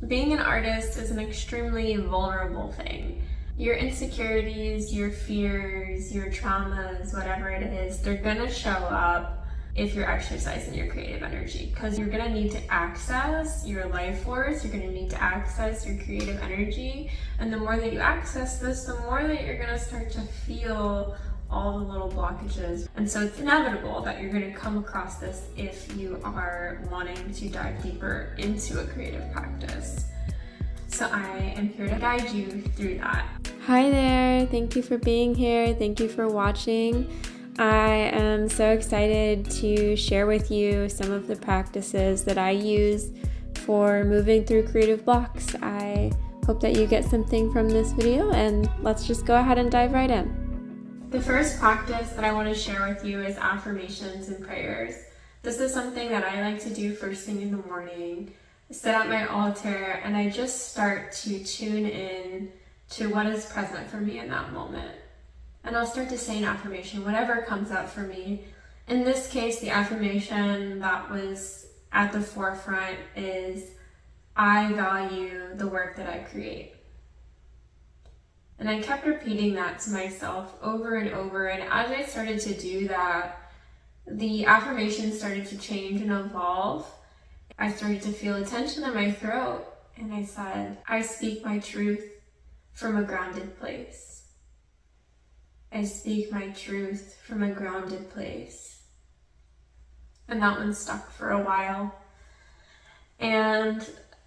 Being an artist is an extremely vulnerable thing. Your insecurities, your fears, your traumas, whatever it is, they're gonna show up if you're exercising your creative energy, because you're gonna need to access your life force, you're gonna need to access your creative energy, and the more that you access this, the more that you're gonna start to feel all the little blockages. And so it's inevitable that you're going to come across this if you are wanting to dive deeper into a creative practice. So I am here to guide you through that. Hi there, thank you for being here, thank you for watching. I am so excited to share with you some of the practices that I use for moving through creative blocks. I hope that you get something from this video, and let's just go ahead and dive right in. The first practice that I want to share with you is affirmations and prayers. This is something that I like to do first thing in the morning. I sit at my altar and I just start to tune in to what is present for me in that moment. And I'll start to say an affirmation, whatever comes up for me. In this case, the affirmation that was at the forefront is, I value the work that I create. And I kept repeating that to myself over and over. And as I started to do that, the affirmation started to change and evolve. I started to feel a tension in my throat. And I said, I speak my truth from a grounded place. I speak my truth from a grounded place. And that one stuck for a while. And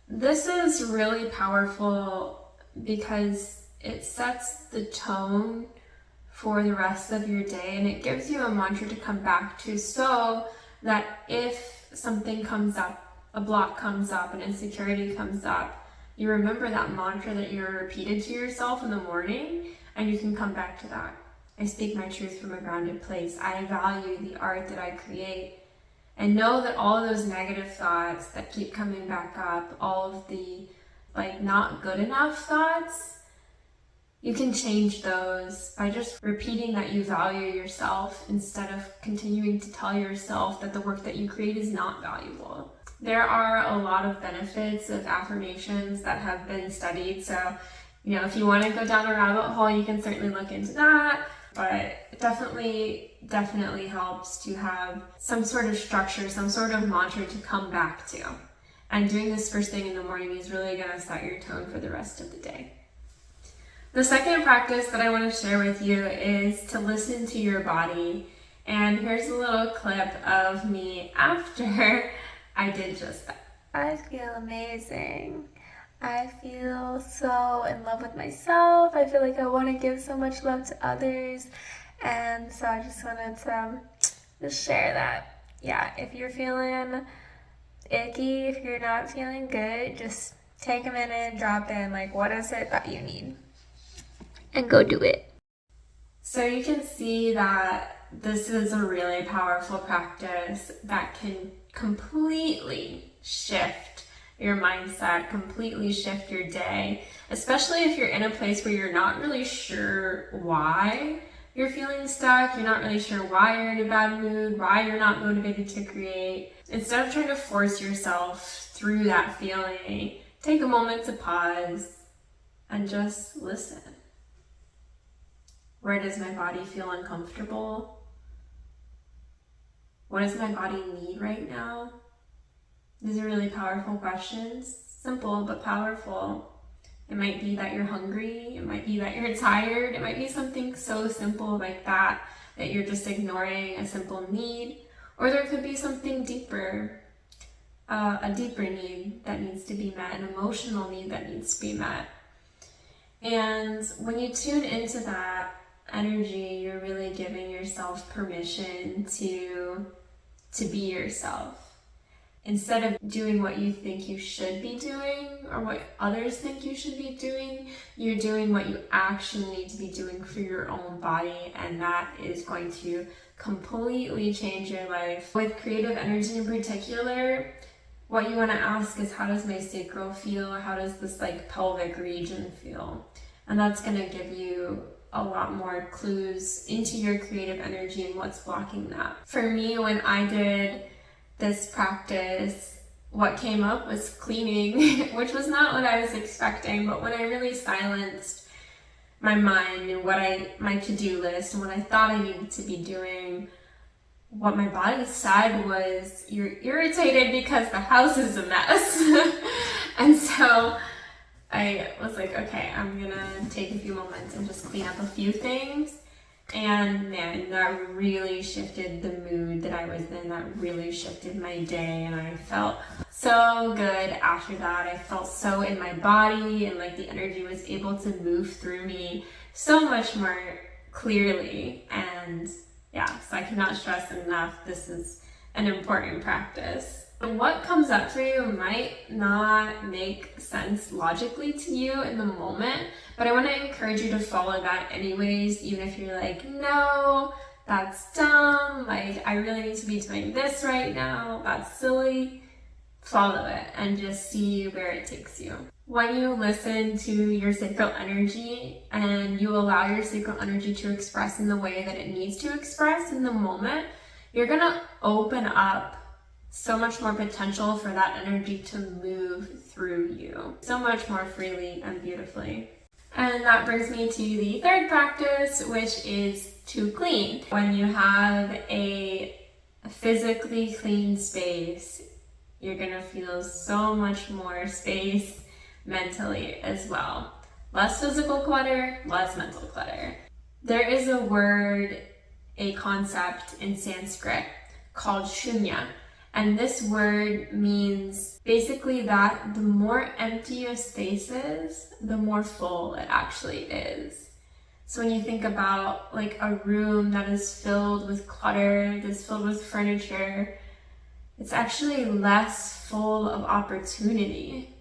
this is really powerful because it sets the tone for the rest of your day, and it gives you a mantra to come back to, so that if something comes up, a block comes up, an insecurity comes up, you remember that mantra that you repeated to yourself in the morning, and you can come back to that. I speak my truth from a grounded place. I value the art that I create. And know that all of those negative thoughts that keep coming back up, all of the not good enough thoughts, you can change those by just repeating that you value yourself instead of continuing to tell yourself that the work that you create is not valuable. There are a lot of benefits of affirmations that have been studied. So, if you want to go down a rabbit hole, you can certainly look into that. But it definitely helps to have some sort of structure, some sort of mantra to come back to. And doing this first thing in the morning is really going to set your tone for the rest of the day. The second practice that I want to share with you is to listen to your body. And here's a little clip of me after I did just that. I feel amazing. I feel so in love with myself. I feel like I want to give so much love to others. And so I just wanted to just share that. Yeah, if you're feeling icky, if you're not feeling good, just take a minute, drop in, what is it that you need? And go do it. So you can see that this is a really powerful practice that can completely shift your mindset, completely shift your day, especially if you're in a place where you're not really sure why you're feeling stuck, you're not really sure why you're in a bad mood, why you're not motivated to create. Instead of trying to force yourself through that feeling, take a moment to pause and just listen. Where does my body feel uncomfortable? What does my body need right now? These are really powerful questions. Simple but powerful. It might be that you're hungry. It might be that you're tired. It might be something so simple like that you're just ignoring a simple need. Or there could be something deeper, a deeper need that needs to be met, an emotional need that needs to be met. And when you tune into that energy, you're really giving yourself permission to be yourself. Instead of doing what you think you should be doing or what others think you should be doing, you're doing what you actually need to be doing for your own body, and that is going to completely change your life. With creative energy in particular, what you want to ask is, how does my sacral feel? How does this pelvic region feel? And that's going to give you a lot more clues into your creative energy and what's blocking that. For me, when I did this practice, what came up was cleaning, which was not what I was expecting. But when I really silenced my mind and my to-do list and what I thought I needed to be doing, what my body said was, you're irritated because the house is a mess. And so I was like, okay, I'm gonna take a few moments and just clean up a few things. And man, that really shifted the mood that I was in. That really shifted my day, and I felt so good after that. I felt so in my body, and like the energy was able to move through me so much more clearly. And yeah, so I cannot stress enough, this is an important practice. And what comes up for you might not make sense logically to you in the moment, but I want to encourage you to follow that anyways, even if you're like, no, that's dumb, like I really need to be doing this right now, that's silly. Follow it and just see where it takes you. When you listen to your sacral energy and you allow your sacral energy to express in the way that it needs to express in the moment, you're gonna open up so much more potential for that energy to move through you so much more freely and beautifully. And that brings me to the third practice, which is to clean. When you have a physically clean space, you're gonna feel so much more space mentally as well. Less physical clutter, less mental clutter. There is a word, a concept in Sanskrit called shunya. And this word means basically that the more empty a space is, the more full it actually is. So when you think about like a room that is filled with clutter, that's filled with furniture, it's actually less full of opportunity.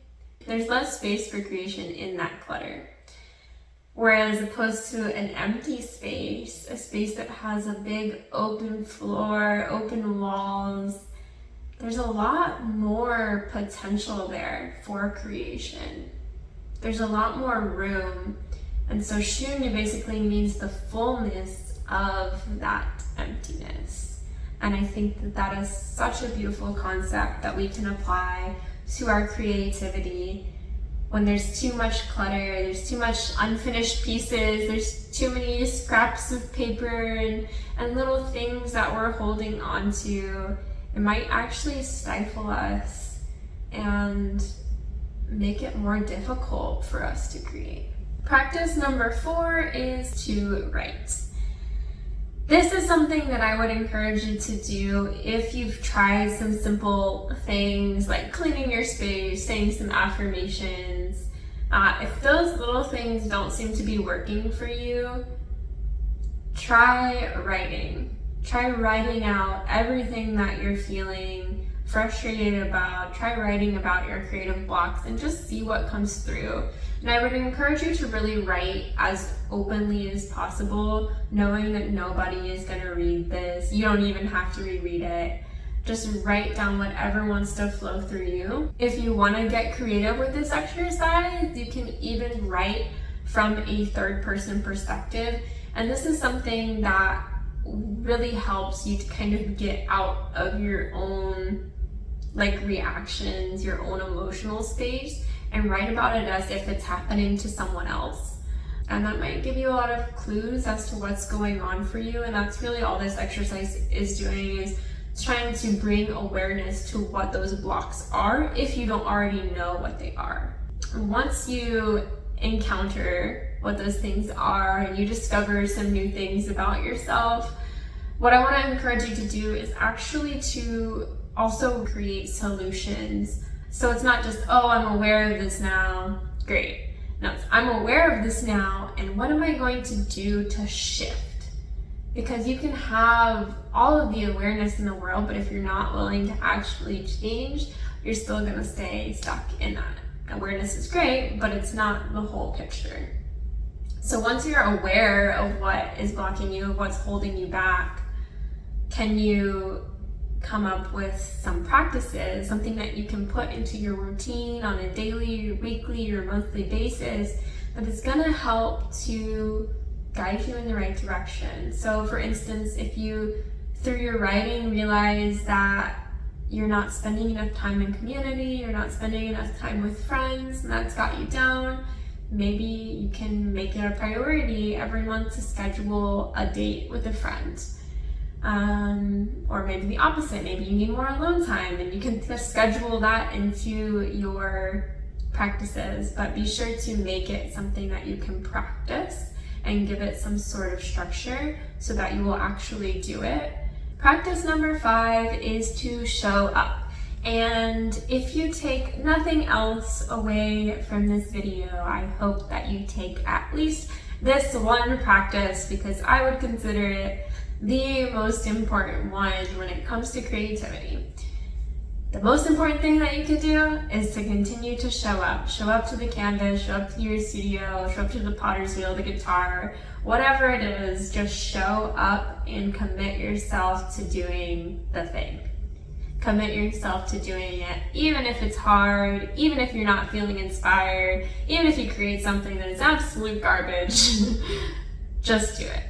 There's less space for creation in that clutter. Whereas opposed to an empty space, a space that has a big open floor, open walls, there's a lot more potential there for creation. There's a lot more room. And so shunya basically means the fullness of that emptiness. And I think that that is such a beautiful concept that we can apply to our creativity. When there's too much clutter, there's too much unfinished pieces, there's too many scraps of paper and little things that we're holding on to, it might actually stifle us and make it more difficult for us to create. Practice number 4 is to write. This is something that I would encourage you to do if you've tried some simple things like cleaning your space, saying some affirmations. If those little things don't seem to be working for you, try writing. Try writing out everything that you're feeling frustrated about. Try writing about your creative blocks and just see what comes through. And I would encourage you to really write as openly as possible, knowing that nobody is going to read this. You don't even have to reread it. Just write down whatever wants to flow through you. If you want to get creative with this exercise, you can even write from a third-person perspective. And this is something that really helps you to kind of get out of your own reactions, your own emotional space, and write about it as if it's happening to someone else. And that might give you a lot of clues as to what's going on for you. And that's really all this exercise is doing, is trying to bring awareness to what those blocks are if you don't already know what they are. And once you encounter what those things are and you discover some new things about yourself, what I want to encourage you to do is actually to also create solutions. So it's not just, oh, I'm aware of this now, great. No, it's, I'm aware of this now, and what am I going to do to shift? Because you can have all of the awareness in the world, but if you're not willing to actually change, you're still going to stay stuck in that. Awareness is great, but it's not the whole picture. So once you're aware of what is blocking you, of what's holding you back, can you come up with some practices, something that you can put into your routine on a daily, weekly, or monthly basis that is going to help to guide you in the right direction. So for instance, if you, through your writing, realize that you're not spending enough time in community, you're not spending enough time with friends, and that's got you down, maybe you can make it a priority every month to schedule a date with a friend. Or maybe the opposite, maybe you need more alone time and you can just schedule that into your practices, but be sure to make it something that you can practice and give it some sort of structure so that you will actually do it. Practice number 5 is to show up. And if you take nothing else away from this video, I hope that you take at least this one practice, because I would consider it the most important one when it comes to creativity. The most important thing that you can do is to continue to show up. Show up to the canvas, show up to your studio, show up to the potter's wheel, the guitar, whatever it is, just show up and commit yourself to doing the thing. Commit yourself to doing it, even if it's hard, even if you're not feeling inspired, even if you create something that is absolute garbage, just do it.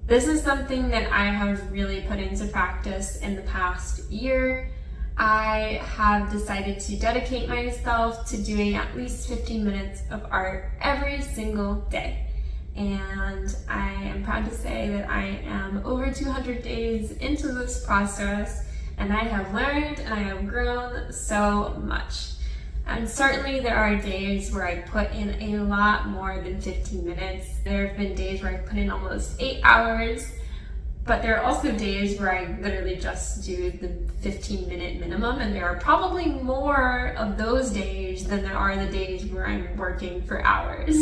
This is something that I have really put into practice in the past year. I have decided to dedicate myself to doing at least 15 minutes of art every single day. And I am proud to say that I am over 200 days into this process, and I have learned and I have grown so much. And certainly there are days where I put in a lot more than 15 minutes. There have been days where I put in almost 8 hours, but there are also days where I literally just do the 15-minute minimum, and there are probably more of those days than there are the days where I'm working for hours.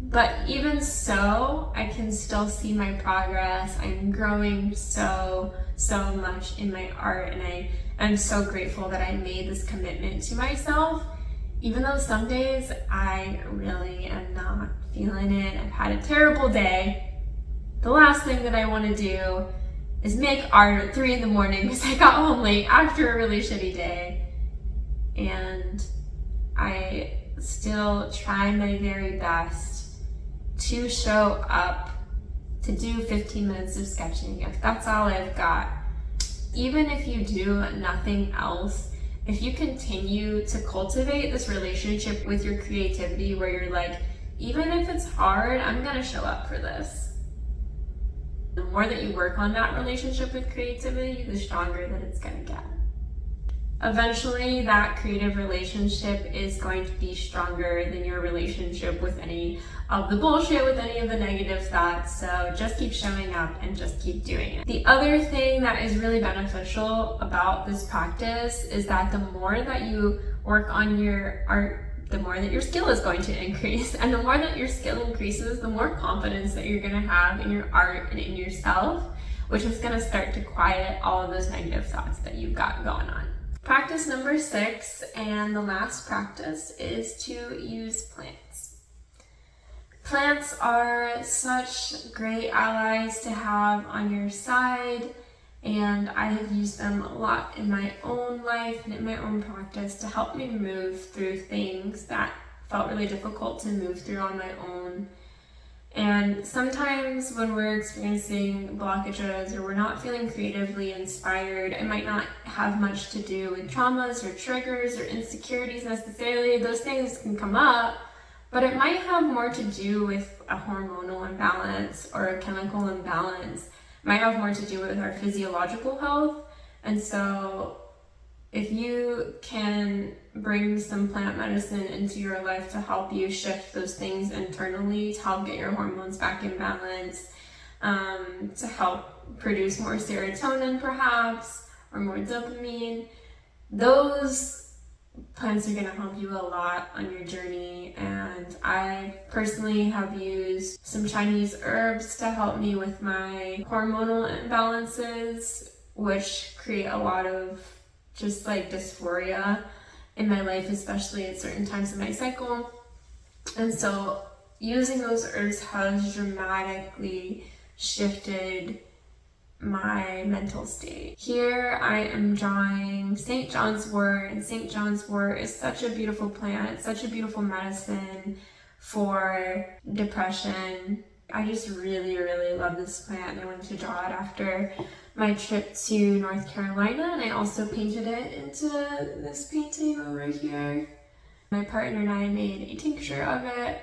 But even so, I can still see my progress. I'm growing so much in my art, and I'm so grateful that I made this commitment to myself. Even though some days I really am not feeling it, I've had a terrible day, the last thing that I want to do is make art at 3 in the morning because I got home late after a really shitty day. And I still try my very best to show up, to do 15 minutes of sketching if that's all I've got. Even if you do nothing else, if you continue to cultivate this relationship with your creativity where you're like, even if it's hard, I'm gonna show up for this. The more that you work on that relationship with creativity, the stronger that it's gonna get. Eventually, that creative relationship is going to be stronger than your relationship with any of the bullshit, with any of the negative thoughts. So just keep showing up and just keep doing it. The other thing that is really beneficial about this practice is that the more that you work on your art, the more that your skill is going to increase. And the more that your skill increases, the more confidence that you're gonna have in your art and in yourself, which is gonna start to quiet all of those negative thoughts that you've got going on. Practice number 6, and the last practice, is to use plants. Plants are such great allies to have on your side, and I have used them a lot in my own life and in my own practice to help me move through things that felt really difficult to move through on my own. And sometimes when we're experiencing blockages or we're not feeling creatively inspired, it might not have much to do with traumas or triggers or insecurities necessarily. Those things can come up, but it might have more to do with a hormonal imbalance or a chemical imbalance. It might have more to do with our physiological health. And so if you can bring some plant medicine into your life to help you shift those things internally, to help get your hormones back in balance, to help produce more serotonin perhaps, or more dopamine, those plants are going to help you a lot on your journey. And I personally have used some Chinese herbs to help me with my hormonal imbalances, which create a lot of just like dysphoria in my life, especially at certain times of my cycle. And so using those herbs has dramatically shifted my mental state. Here I am drawing St. John's wort, and St. John's wort is such a beautiful plant. It's such a beautiful medicine for depression. I just really love this plant, and I wanted to draw it after my trip to North Carolina, and I also painted it into this painting over here. My partner and I made a tincture of it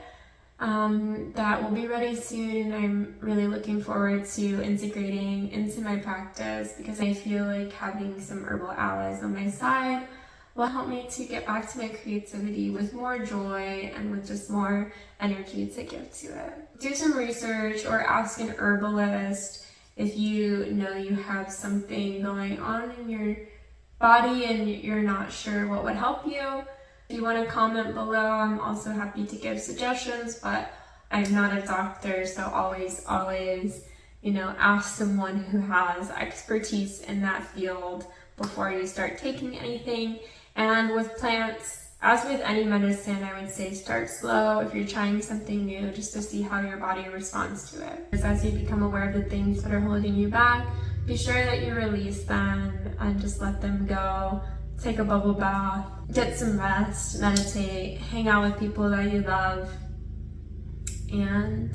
that will be ready soon, and I'm really looking forward to integrating into my practice because I feel like having some herbal allies on my side will help me to get back to my creativity with more joy and with just more energy to give to it. Do some research or ask an herbalist if you know you have something going on in your body and you're not sure what would help you. If you want to comment below, I'm also happy to give suggestions, but I'm not a doctor, so always, ask someone who has expertise in that field before you start taking anything. And with plants, as with any medicine, I would say start slow if you're trying something new, just to see how your body responds to it. As you become aware of the things that are holding you back, be sure that you release them and just let them go. Take a bubble bath, get some rest, meditate, hang out with people that you love, and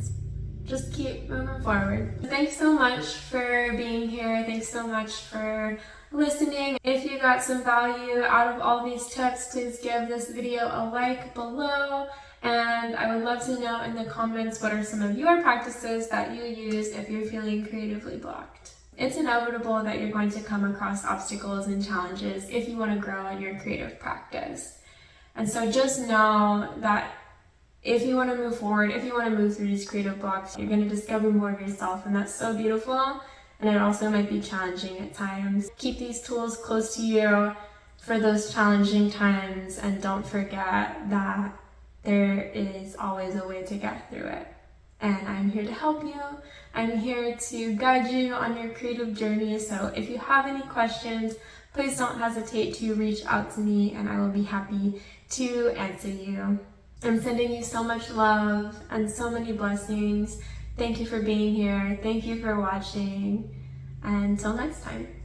just keep moving forward. Thanks so much for being here. Thanks so much for listening. If you got some value out of all these tips, please give this video a like below, and I would love to know in the comments what are some of your practices that you use if you're feeling creatively blocked. It's inevitable that you're going to come across obstacles and challenges if you want to grow in your creative practice. And so just know that if you want to move forward, if you want to move through these creative blocks, you're going to discover more of yourself, and that's so beautiful. And it also might be challenging at times. Keep these tools close to you for those challenging times, and don't forget that there is always a way to get through it. And I'm here to help you. I'm here to guide you on your creative journey. So if you have any questions, please don't hesitate to reach out to me, and I will be happy to answer you. I'm sending you so much love and so many blessings. Thank you for being here. Thank you for watching. Until next time.